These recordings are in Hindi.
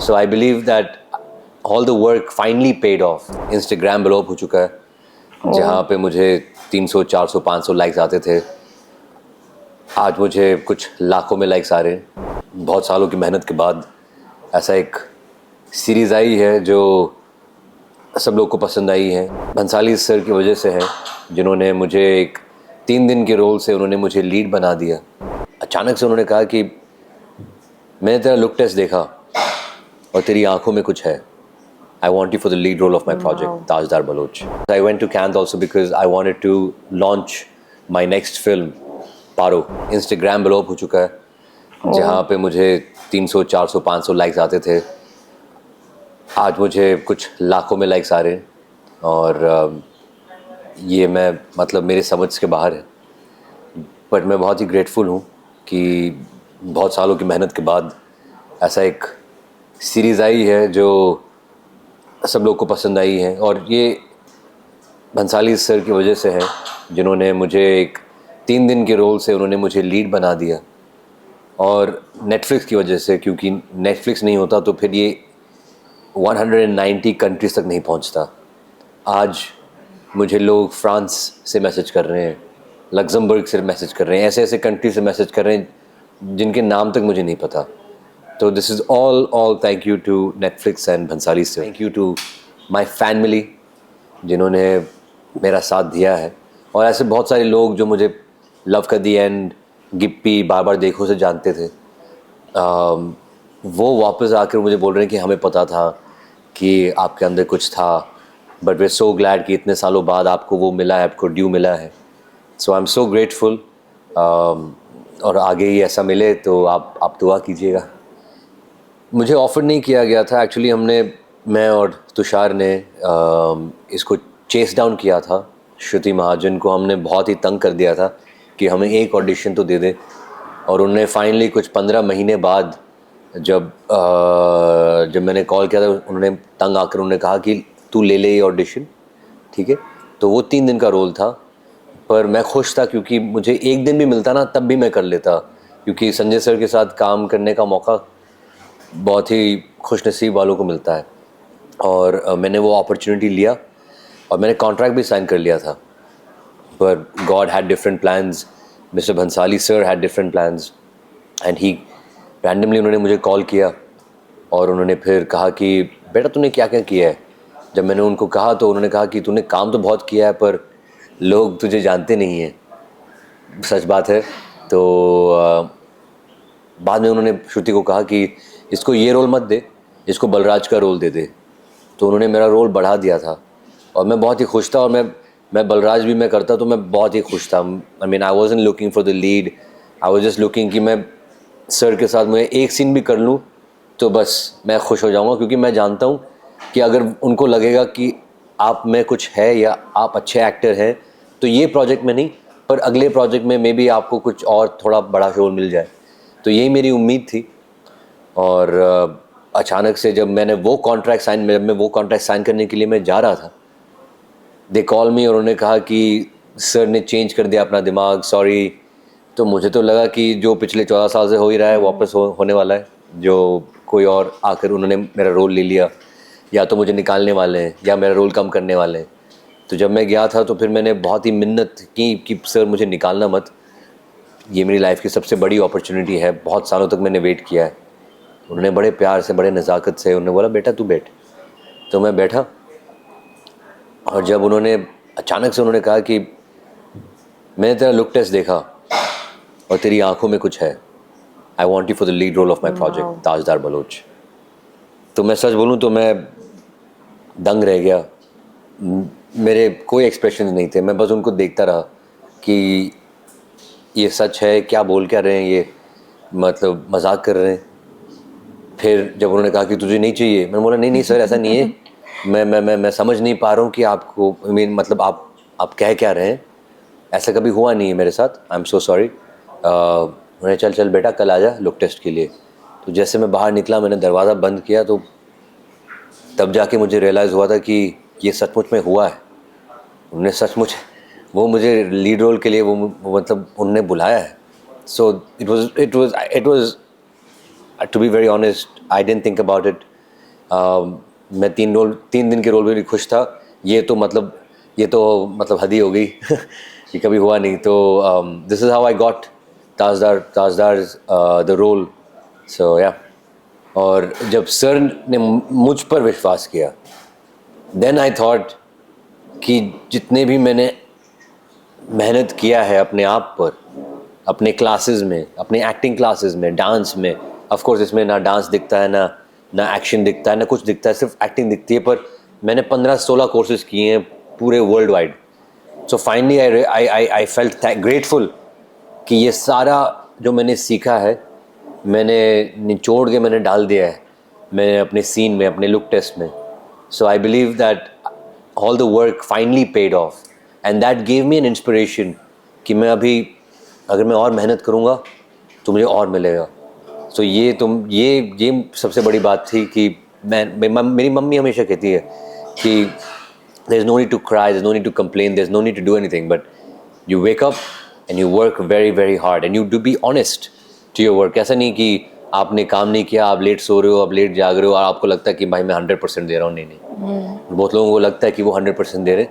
So I believe that all the work finally paid off. Instagram ब्लॉप हो चुका है जहाँ पे मुझे 300, 400, 500 लाइक्स आते थे, आज मुझे कुछ लाखों में लाइक्स आ रहे हैं। बहुत सालों की मेहनत के बाद ऐसा एक सीरीज़ आई है जो सब लोग को पसंद आई है। भंसाली सर की वजह से है, जिन्होंने मुझे एक 3 दिन के रोल से उन्होंने मुझे लीड बना दिया। अचानक से उन्होंने कहा कि मैंने तेरा लुक टेस्ट देखा और तेरी आंखों में कुछ है। I want you for the lead role of my project, Tajdar Baloch. I went to Cannes also because I wanted to launch my next film, Paro. Instagram ब्लॉप हो चुका है जहाँ पे मुझे 300, 400, 500 लाइक्स आते थे, आज मुझे कुछ लाखों में लाइक्स आ रहे हैं और ये मैं मतलब मेरे समझ के बाहर है। बट मैं बहुत ही ग्रेटफुल हूँ कि बहुत सालों की मेहनत के बाद ऐसा एक सीरीज़ आई है जो सब लोग को पसंद आई है। और ये भंसाली सर की वजह से है, जिन्होंने मुझे एक 3 दिन के रोल से उन्होंने मुझे लीड बना दिया। और नेटफ्लिक्स की वजह से, क्योंकि नेटफ्लिक्स नहीं होता तो फिर ये 190 कंट्रीज़ तक नहीं पहुंचता। आज मुझे लोग फ्रांस से मैसेज कर रहे हैं, लग्जमबर्ग से मैसेज कर रहे हैं, ऐसे ऐसे कंट्री से मैसेज कर रहे हैं जिनके नाम तक मुझे नहीं पता। तो this is all thank you to Netflix and Bhansali sir. Thank you to my family जिन्होंने मेरा साथ दिया है, और ऐसे बहुत सारे लोग जो मुझे लव का दी एंड, गिप्पी, बार बार देखो से जानते थे। वो वापस आकर मुझे बोल रहे हैं कि हमें पता था कि आपके अंदर कुछ था, बट वे सो ग्लैड कि इतने सालों बाद आपको वो मिला है, आपको ड्यू मिला है। सो आई एम सो ग्रेटफुल। और आगे ही ऐसा मिले तो आप दुआ कीजिएगा। मुझे ऑफ़र नहीं किया गया था एक्चुअली। मैं और तुषार ने इसको चेस डाउन किया था। श्रुति महाजन को हमने बहुत ही तंग कर दिया था कि हमें एक ऑडिशन तो दे दे, और उन्होंने फाइनली कुछ 15 महीने बाद जब मैंने कॉल किया था, उन्होंने तंग आकर उन्होंने कहा कि तू ले ये ऑडिशन, ठीक है। तो वो 3 दिन का रोल था, पर मैं खुश था क्योंकि मुझे एक दिन भी मिलता ना तब भी मैं कर लेता, क्योंकि संजय सर के साथ काम करने का मौका बहुत ही खुशनसीब वालों को मिलता है। और मैंने वो अपॉर्चुनिटी लिया और मैंने कॉन्ट्रैक्ट भी साइन कर लिया था। पर God had different plans, mister Bhansali sir had different plans and he randomly उन्होंने मुझे कॉल किया और उन्होंने फिर कहा कि बेटा तूने क्या क्या किया है। जब मैंने उनको कहा तो उन्होंने कहा कि तूने काम तो बहुत किया है पर लोग तुझे जानते नहीं हैं। सच बात है। तो बाद में उन्होंने श्रुति को कहा कि इसको ये रोल मत दे, इसको बलराज का रोल दे दे। तो उन्होंने मेरा रोल बढ़ा दिया था और मैं बहुत ही खुश था। और मैं बलराज भी मैं करता तो मैं बहुत ही खुश था। I mean I wasn't looking for the lead, I was just looking कि मैं सर के साथ मैं एक सीन भी कर लूँ तो बस मैं खुश हो जाऊँगा, क्योंकि मैं जानता हूँ कि अगर उनको लगेगा कि आप में कुछ है या आप अच्छे एक्टर हैं तो ये प्रोजेक्ट में नहीं पर अगले प्रोजेक्ट में मे बी आपको कुछ और थोड़ा बड़ा रोल मिल जाए। तो यही मेरी उम्मीद थी। और अचानक से जब मैं वो कॉन्ट्रैक्ट साइन करने के लिए मैं जा रहा था, दे कॉल मी और उन्होंने कहा कि सर ने चेंज कर दिया अपना दिमाग, सॉरी। तो मुझे तो लगा कि जो पिछले 14 साल से हो ही रहा है वापस होने वाला है, जो कोई और आकर उन्होंने मेरा रोल ले लिया, या तो मुझे निकालने वाले हैं या मेरा रोल कम करने वाले हैं। तो जब मैं गया था तो फिर मैंने बहुत ही मिन्नत की कि सर मुझे निकालना मत, ये मेरी लाइफ की सबसे बड़ी अपॉर्चुनिटी है, बहुत सालों तक मैंने वेट किया है। उन्होंने बड़े प्यार से, बड़े नज़ाकत से उन्होंने बोला बेटा तू बैठ। तो मैं बैठा और जब उन्होंने अचानक से उन्होंने कहा कि मैंने तेरा लुक टेस्ट देखा और तेरी आंखों में कुछ है, I want you for the lead role of my project Tajdar Baloch. तो मैं सच बोलूँ तो मैं दंग रह गया। मेरे कोई एक्सप्रेशन नहीं थे, मैं बस उनको देखता रहा कि ये सच है, क्या बोल क्या रहे हैं ये, मतलब मजाक कर रहे हैं। फिर जब उन्होंने कहा कि तुझे नहीं चाहिए, मैंने बोला नहीं सर ऐसा नहीं है, मैं समझ नहीं पा रहा हूँ कि आपको मतलब आप कह क्या रहे हैं, ऐसा कभी हुआ नहीं है मेरे साथ, आई एम सो सॉरी। उन्होंने चल बेटा कल आ जा लुक टेस्ट के लिए। तो जैसे मैं बाहर निकला, मैंने दरवाज़ा बंद किया तो तब जाके मुझे रियलाइज़ हुआ था कि ये सचमुच में हुआ है। उन्होंने सचमुच वो मुझे लीड रोल के लिए वो मतलब उन्होंने बुलाया है। So it was to be very honest, I didn't think about it. मैं 3 दिन के रोल में भी खुश था। ये तो मतलब हद ही हो गई ये कभी हुआ नहीं। तो this is how I got Tajdar the role. So yeah, और जब सर ने मुझ पर विश्वास किया, देन आई थॉट कि जितने भी मैंने मेहनत किया है अपने आप पर, अपने क्लासेस में, अपने एक्टिंग क्लासेस में, डांस में, ऑफ कोर्स इसमें ना डांस दिखता है, ना एक्शन दिखता है, ना कुछ दिखता है, सिर्फ एक्टिंग दिखती है, पर मैंने 15-16 कोर्सेज किए हैं पूरे world wide. So finally I felt grateful कि ये सारा जो मैंने सीखा है, मैंने निचोड़ के मैंने डाल दिया है मैंने अपने सीन में, अपने लुक टेस्ट में। So I believe that all the work finally paid off, and that gave me an inspiration कि मैं अभी अगर मैं और मेहनत करूँगा तो मुझे और मिलेगा। तो ये सबसे बड़ी बात थी कि मेरी मम्मी हमेशा कहती है कि there is no need to cry, there is no need to complain, there is no need to do anything, but you wake up and you work very very hard and you do be honest to your work। ऐसा नहीं कि आपने काम नहीं किया, आप लेट सो रहे हो, आप लेट जाग रहे हो और आपको लगता है कि भाई मैं 100% दे रहा हूँ। नहीं बहुत लोगों को लगता है कि वो 100% दे रहे,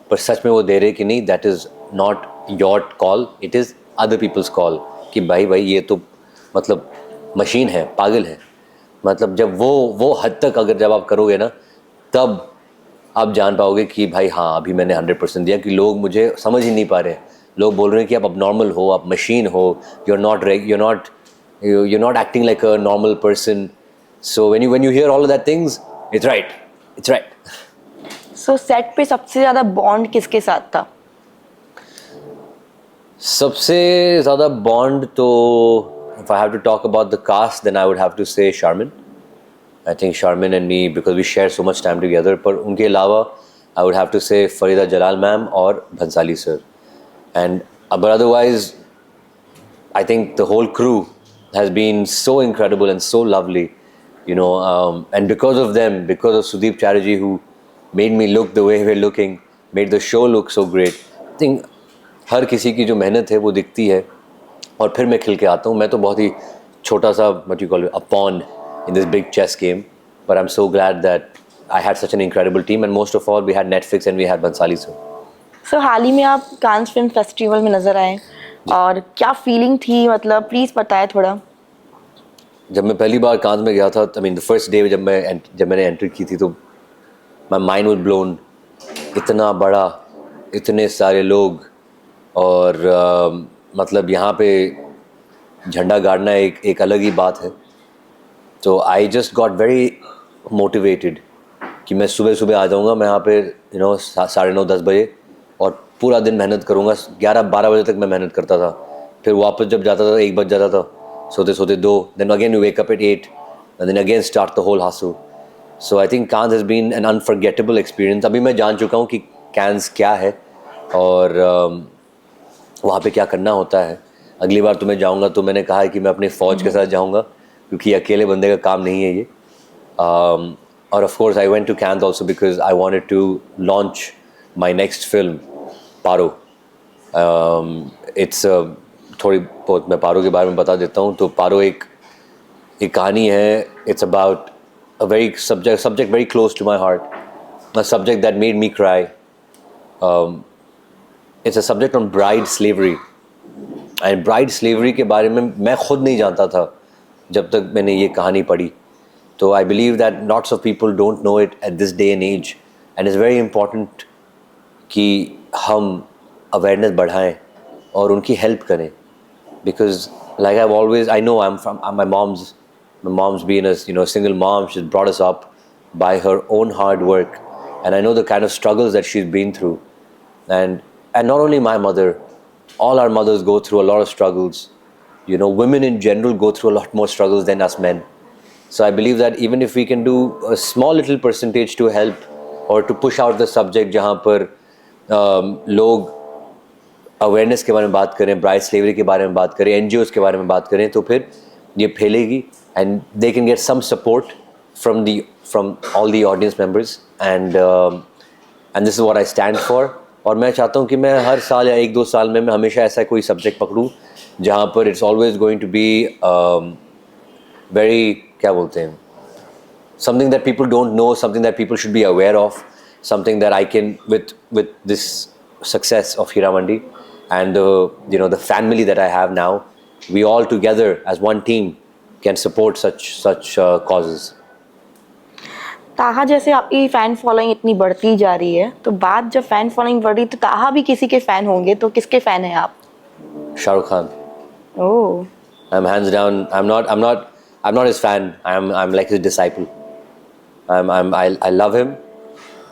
पर सच में वो दे रहे कि नहीं, that is not your call, it is other people's call. कि भाई ये तो मतलब मशीन है, पागल है। मतलब जब वो हद तक अगर जब आप करोगे ना, तब आप जान पाओगे कि भाई हाँ अभी मैंने 100% दिया। कि लोग मुझे समझ ही नहीं पा रहे, लोग बोल रहे हैं कि आप अब नॉर्मल हो, आप मशीन हो, you're not acting like a normal person। so when you hear all of that things, it's right। So set पे सबसे ज़्यादा बॉन्ड किसके साथ था? सबसे ज़्यादा बॉन्ड तो if I have to talk about the cast, then I would have to say Sharmin। I think Sharmin and me, because we share so much time together। पर उनके अलावा I would have to say Farida Jalal ma'am और Bhansali sir। And but otherwise I think the whole crew has been so incredible and so lovely, you know, and because of them, because of Sudeep Chatterjee, who made me look the way we're looking, made the show look so great। I think हर किसी की जो मेहनत है वो दिखती है और फिर मैं खिल के आता हूँ। मैं तो बहुत ही छोटा सा what you call it, a pawn in this big chess game, but I'm so glad that I had such an incredible team, and most of all we had Netflix and we had Bhansali sir। सो हाल ही में आप कांस फिल्म फेस्टिवल में नज़र आए और क्या फीलिंग थी, मतलब प्लीज़ बताएं थोड़ा। जब मैं पहली बार कांस में गया था, I mean the first day जब मैंने एंट्री की थी, तो माई माइंड वाज ब्लोन। इतना बड़ा, इतने सारे लोग, और मतलब यहाँ पे झंडा गाड़ना एक अलग ही बात है। तो I just got very motivated कि मैं सुबह सुबह आ जाऊँगा मैं यहाँ पे 9:30-10 बजे, और पूरा दिन मेहनत करूँगा। 11-12 बजे तक मैं मेहनत करता था, फिर वापस जब जाता था 1 बज जाता था, सोते सोते 2, then again you wake up at 8 and then again start the whole hustle। So I think Cannes has been an unforgettable experience। अभी मैं जान चुका हूँ कि Cannes क्या है और वहाँ पे क्या करना होता है। अगली बार तो मैं जाऊँगा तो मैंने कहा है कि मैं अपने फ़ौज के साथ जाऊँगा, क्योंकि अकेले बंदे का काम नहीं है ये। और of course I went to Cannes also because I wanted to launch my next film, Paro. It's थोड़ी बहुत मैं पारो के बारे में बता देता हूँ। तो पारो एक कहानी है। It's about a very subject very close to my heart, a subject that made me cry। It's a subject on bride slavery, and bride slavery के बारे में मैं खुद नहीं जानता था जब तक मैंने ये कहानी पढ़ी। तो I believe that lots of people don't know it at this day and age, and it's very important कि हम awareness बढ़ाएं और उनकी help करें, because like I've always, I know my mom's been a single mom। She's brought us up by her own hard work, and I know the kind of struggles that she's been through, and not only my mother, all our mothers go through a lot of struggles। Women in general go through a lot more struggles than us men। So I believe that even if we can do a small little percentage to help or to push out the subject, जहाँ पर लोग अवेयरनेस के बारे में बात करें, ब्राइड स्लेवरी के बारे में बात करें, NGOs के बारे में बात करें, तो फिर ये फैलेगी, and they can get some support from all the audience members, and this is what I stand for। और मैं चाहता हूँ कि मैं हर साल या 1-2 साल में मैं हमेशा ऐसा कोई सब्जेक्ट पकड़ूँ जहाँ पर it's always going to be very, क्या बोलते हैं, something that people don't know, something that people should be aware of, something that I can with this success of Hira Mandi and the family that I have now, we all together as one team can support such causes. ताहा जैसे आपकी फैन फॉलोइंग इतनी बढ़ती जा रही है, तो बात जब फैन फॉलोइंग बढ़ रही तो ताहा भी किसी के फैन होंगे, तो किसके फैन हैं आप? Shahrukh Khan. Oh, I'm hands down. I'm not his fan. I'm like his disciple. I love him.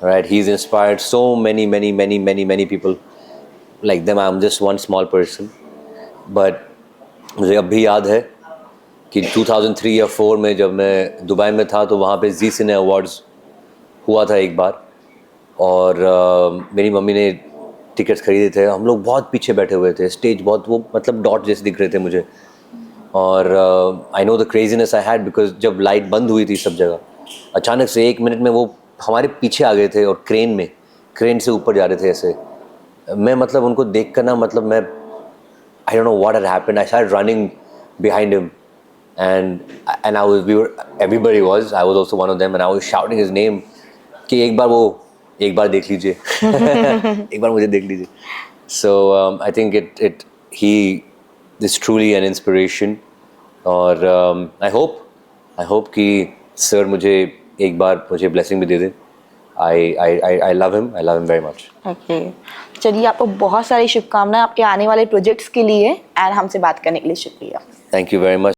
Right? He's inspired so many people. Like them, I'm just one small person. But मुझे अब भी याद है कि 2003 या 4 में जब मैं दुबई में था तो वहाँ पे जी सिने अवार्ड्स हुआ था एक बार, और मेरी मम्मी ने टिकट्स खरीदे थे. हम लोग बहुत पीछे बैठे हुए थे, स्टेज बहुत वो मतलब डॉट जैसे दिख रहे थे मुझे. और I know the craziness I had because जब लाइट बंद हुई थी सब जगह, अचानक से 1 मिनट में वो हमारे पीछे आ गए थे और क्रेन से ऊपर जा रहे थे ऐसे. मैं मतलब उनको देख कर ना, मतलब मैं I don't know what had happened. I started running behind him and everybody was, I was also one of them, and I was shouting his name कि एक बार देख लीजिए एक बार मुझे देख लीजिए. So I think he is truly an inspiration. और I hope कि सर मुझे एक बार मुझे blessing भी दे दे. I love him very much. Okay, चलिए आपको बहुत सारी शुभकामनाएं आपके आने वाले प्रोजेक्ट्स के लिए, एंड हमसे बात करने के लिए शुक्रिया. Thank you very much.